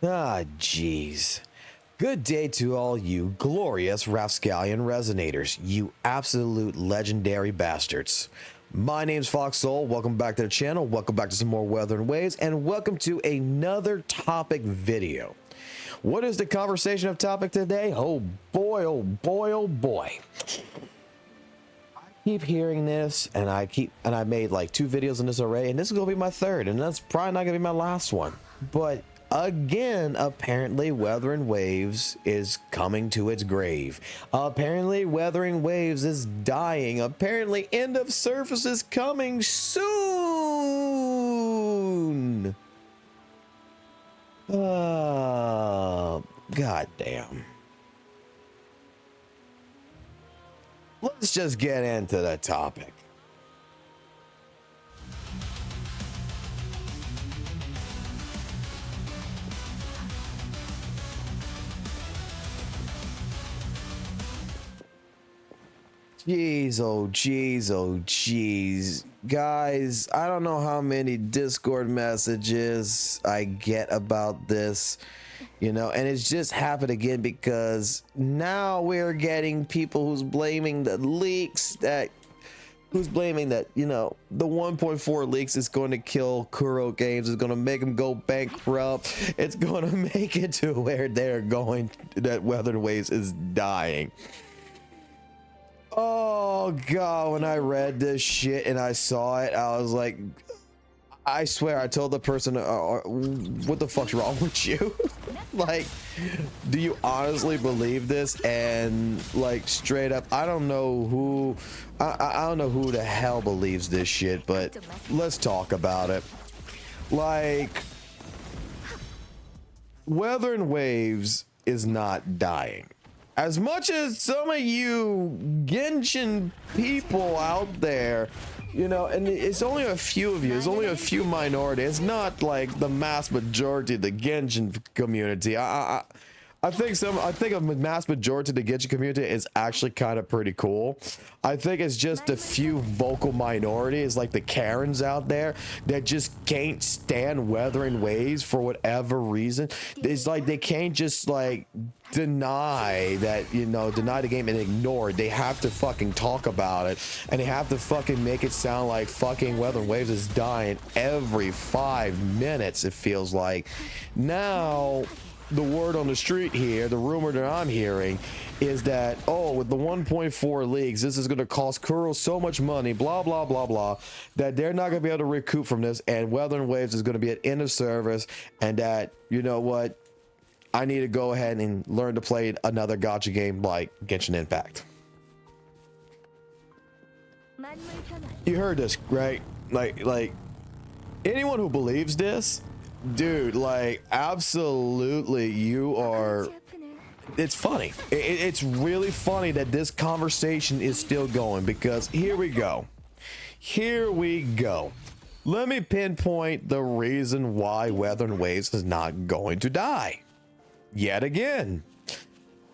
Ah, jeez. Good day to all you glorious Rapscallion resonators, you absolute legendary bastards. My name's FOXSOL. Welcome back to the channel. Welcome back to some more Wuthering Waves, and welcome to another topic video. What is the conversation of topic today? Oh boy, oh boy, oh boy. I keep hearing this, and I made like 2 videos on this already, and this is gonna be my 3rd, and that's probably not gonna be my last one. But again, apparently Wuthering Waves is coming to its grave. Apparently Wuthering Waves is dying. Apparently end of service is coming soon. God damn. Let's just get into the topic. Jeez, oh jeez, oh jeez. Guys, I don't know how many Discord messages I get about this, you know, and it's just happened again because now we're getting people who's blaming the leaks who's blaming that, you know, the 1.4 leaks is going to kill Kuro Games, is going to make them go bankrupt. It's going to make it to where they're going, that Wuthering Waves is dying. Oh god, when I read this shit and I saw it, I was like, I swear I told the person, what the fuck's wrong with you? Like, do you honestly believe this? And like, straight up, I don't know who, I don't know who the hell believes this shit, but let's talk about it. Like, Wuthering Waves is not dying. As much as some of you Genshin people out there, you know, and it's only a few of you, it's only a few minority, it's not like the mass majority of the Genshin community. I think a mass majority of the Genshin community is actually kind of pretty cool. I think it's just a few vocal minorities like the Karens out there that just can't stand Wuthering Waves for whatever reason. It's like they can't just like deny that, you know, deny the game and ignore it. They have to fucking talk about it, and they have to fucking make it sound like fucking Wuthering Waves is dying every 5 minutes, it feels like. Now the word on the street here, the rumor that I'm hearing is that, oh, with the 1.4 leagues, this is going to cost Kuro so much money, blah, blah, blah, blah, that they're not going to be able to recoup from this, and Wuthering Waves is going to be at end of service, and that, you know what, I need to go ahead and learn to play another gacha game like Genshin Impact. You heard this, right? Like anyone who believes this, dude, like, absolutely, you are, it's funny. It's really funny that this conversation is still going, because here we go. Let me pinpoint the reason why Wuthering Waves is not going to die yet again.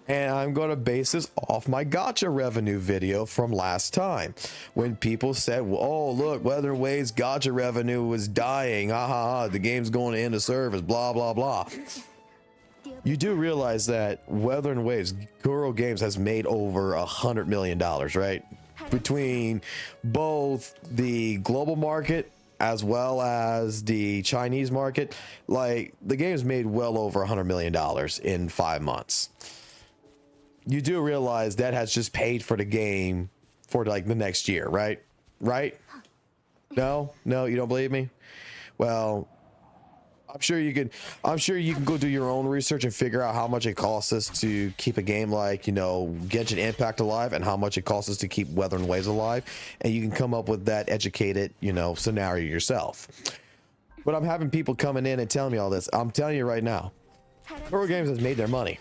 And I'm going to base this off my gacha revenue video from last time, when people said, well, oh, look, Wuthering Waves gacha revenue was dying. The game's going to end of service, blah, blah, blah. You do realize that Wuthering Waves, Kuro Games, has made over $100 million, right? Between both the global market as well as the Chinese market. Like, the game's made well over $100 million in 5 months. You do realize that has just paid for the game for like the next year, right? No, you don't believe me? Well, I'm sure you can go do your own research and figure out how much it costs us to keep a game like, you know, Genshin Impact alive, and how much it costs us to keep Wuthering Waves alive, and you can come up with that educated, you know, scenario yourself. But I'm having people coming in and telling me all this. I'm telling you right now, Kuro Games has made their money.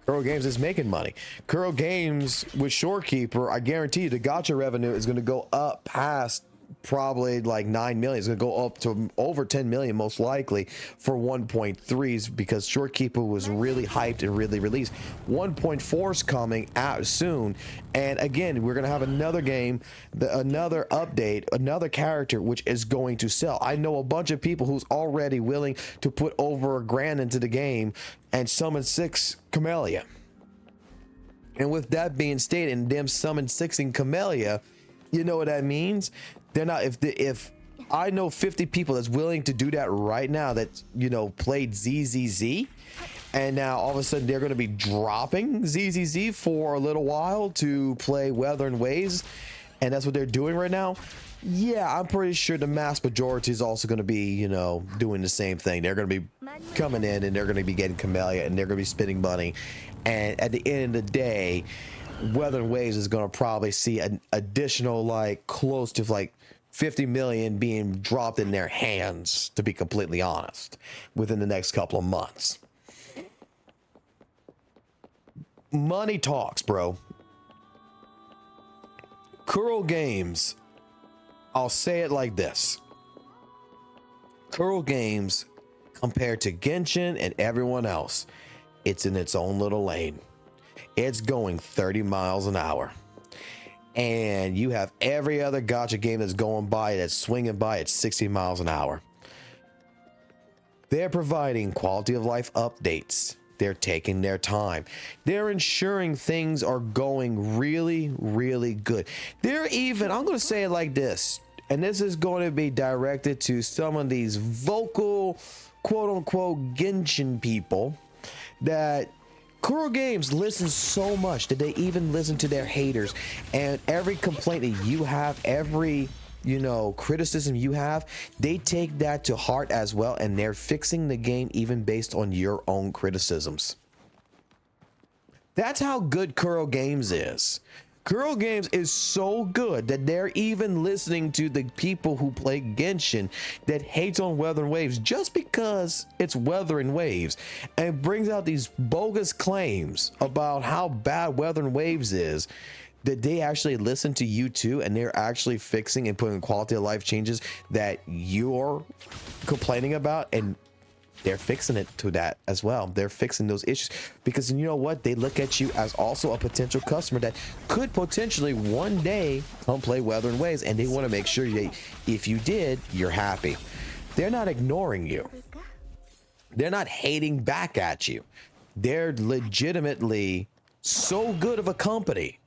Kuro Games is making money. Kuro Games with Shorekeeper, I guarantee you the gacha revenue is going to go up past probably like 9 million. It's going to go up to over 10 million most likely for 1.3s because Shorekeeper was really hyped and really released. 1.4 is coming out soon, and again we're going to have another game, another update, another character which is going to sell. I know a bunch of people who's already willing to put over $1,000 into the game and summon 6 Camellia. And with that being stated, and them summon 6 in Camellia, you know what that means? They're not, if I know 50 people that's willing to do that right now that, you know, played ZZZ, and now all of a sudden they're going to be dropping ZZZ for a little while to play WuthringWaves, and that's what they're doing right now. Yeah, I'm pretty sure the mass majority is also going to be, you know, doing the same thing. They're going to be coming in and they're going to be getting Camellia and they're going to be spending money. And at the end of the day, WuthringWaves is going to probably see an additional, like, close to like 50 million being dropped in their hands, to be completely honest, within the next couple of months. Money talks, bro. Kuro Games, I'll say it like this. Kuro Games, compared to Genshin and everyone else, it's in its own little lane. It's going 30 miles an hour. And you have every other gacha game that's going by, that's swinging by at 60 miles an hour. They're providing quality of life updates. They're taking their time. They're ensuring things are going really, really good. They're even, I'm going to say it like this, and this is going to be directed to some of these vocal, quote unquote, Genshin people, that Kuro Games listens so much that they even listen to their haters, and every complaint that you have, every, you know, criticism you have, they take that to heart as well, and they're fixing the game even based on your own criticisms. That's how good Kuro Games is. Kuro Games is so good that they're even listening to the people who play Genshin that hates on WuthringWaves just because it's WuthringWaves, and brings out these bogus claims about how bad WuthringWaves is, that they actually listen to you too, and they're actually fixing and putting quality of life changes that you're complaining about, and they're fixing it to that as well. They're fixing those issues because, you know what, they look at you as also a potential customer that could potentially one day come play WuthringWaves, and they want to make sure that if you did, you're happy. They're not ignoring you. They're not hating back at you. They're legitimately so good of a company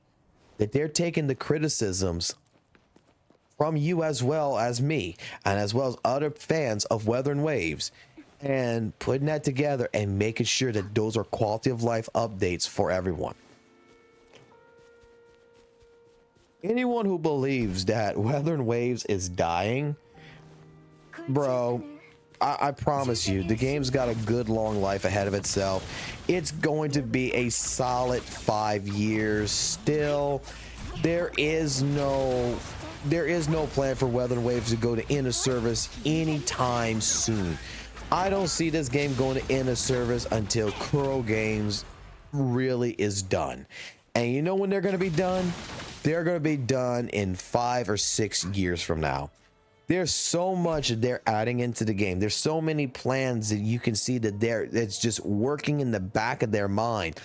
that they're taking the criticisms from you as well as me, and as well as other fans of WuthringWaves, and putting that together and making sure that those are quality of life updates for everyone. Anyone who believes that WuthringWaves is dying, bro, I promise you, the game's got a good long life ahead of itself. It's going to be a solid 5 years still. There is no plan for WuthringWaves to go to end of service anytime soon. I don't see this game going to end of service until Kuro Games really is done. And you know when they're going to be done? They're going to be done in 5 or 6 years from now. There's so much that they're adding into the game. There's so many plans that you can see that it's just working in the back of their mind.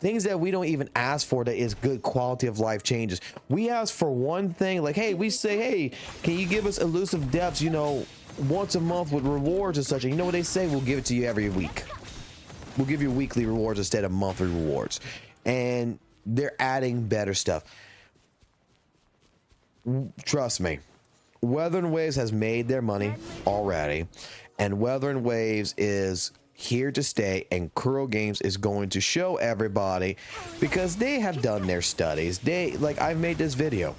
Things that we don't even ask for, that is good quality of life changes. We ask for one thing, like, hey, we say, hey, can you give us elusive depths, you know, once a month with rewards and such, and you know what they say? We'll give it to you every week. We'll give you weekly rewards instead of monthly rewards. And they're adding better stuff. Trust me, WuthringWaves has made their money already, and WuthringWaves is here to stay, and Kuro Games is going to show everybody, because they have done their studies. Like, I've made this video.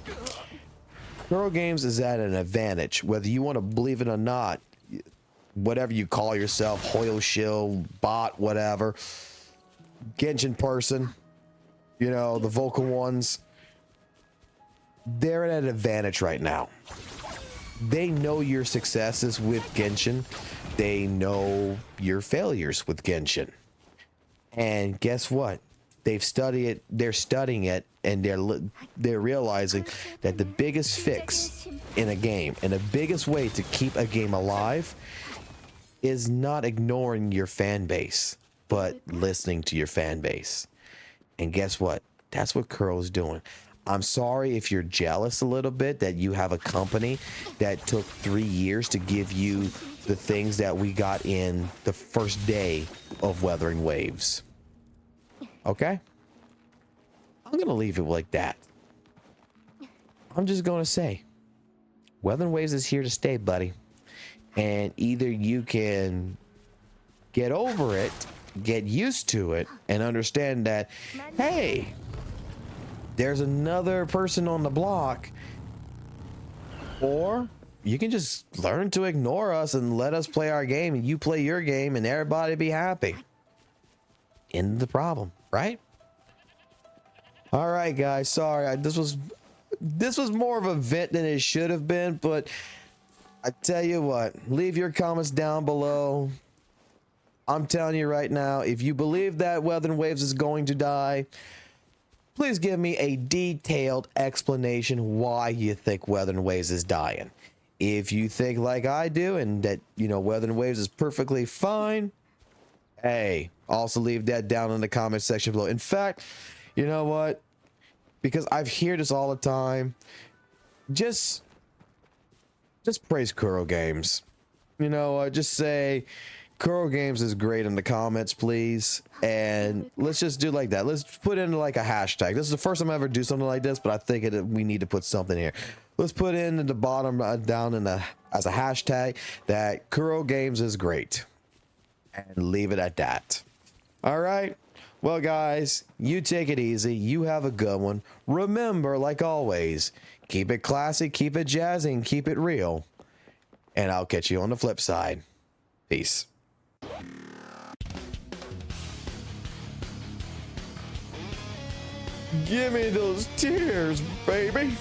Kuro Games is at an advantage, whether you want to believe it or not. Whatever you call yourself, Hoyo shill, bot, whatever, Genshin person, you know, the vocal ones, they're at an advantage right now. They know your successes with Genshin. They know your failures with Genshin. And guess what? they've studied it, they're studying it, and they're realizing that the biggest fix in a game and the biggest way to keep a game alive is not ignoring your fan base, but listening to your fan base. And guess what? That's what Curl's doing. I'm sorry if you're jealous a little bit that you have a company that took 3 years to give you the things that we got in the first day of Wuthering Waves. Okay? I'm going to leave it like that. I'm just going to say, Wuthering Waves is here to stay, buddy. And either you can get over it, get used to it, and understand that, hey, there's another person on the block, or you can just learn to ignore us and let us play our game and you play your game and everybody be happy. End of the problem, right? All right, guys, sorry, this was more of a vent than it should have been, but I tell you what, leave your comments down below. I'm telling you right now, if you believe that Wuthering Waves is going to die, please give me a detailed explanation why you think Wuthering Waves is dying. If you think like I do and that, you know, Wuthering Waves is perfectly fine, hey, also leave that down in the comment section below. In fact, you know what? Because I've heard this all the time, just praise Kuro Games. You know, just say Kuro Games is great in the comments, please. And let's just do like that. Let's put in like a hashtag. This is the first time I ever do something like this, but I think we need to put something here. Let's put in at the bottom down in as a hashtag that Kuro Games is great, and leave it at that. All right. Well, guys, you take it easy. You have a good one. Remember, like always, keep it classy, keep it jazzy, and keep it real. And I'll catch you on the flip side. Peace. Give me those tears, baby.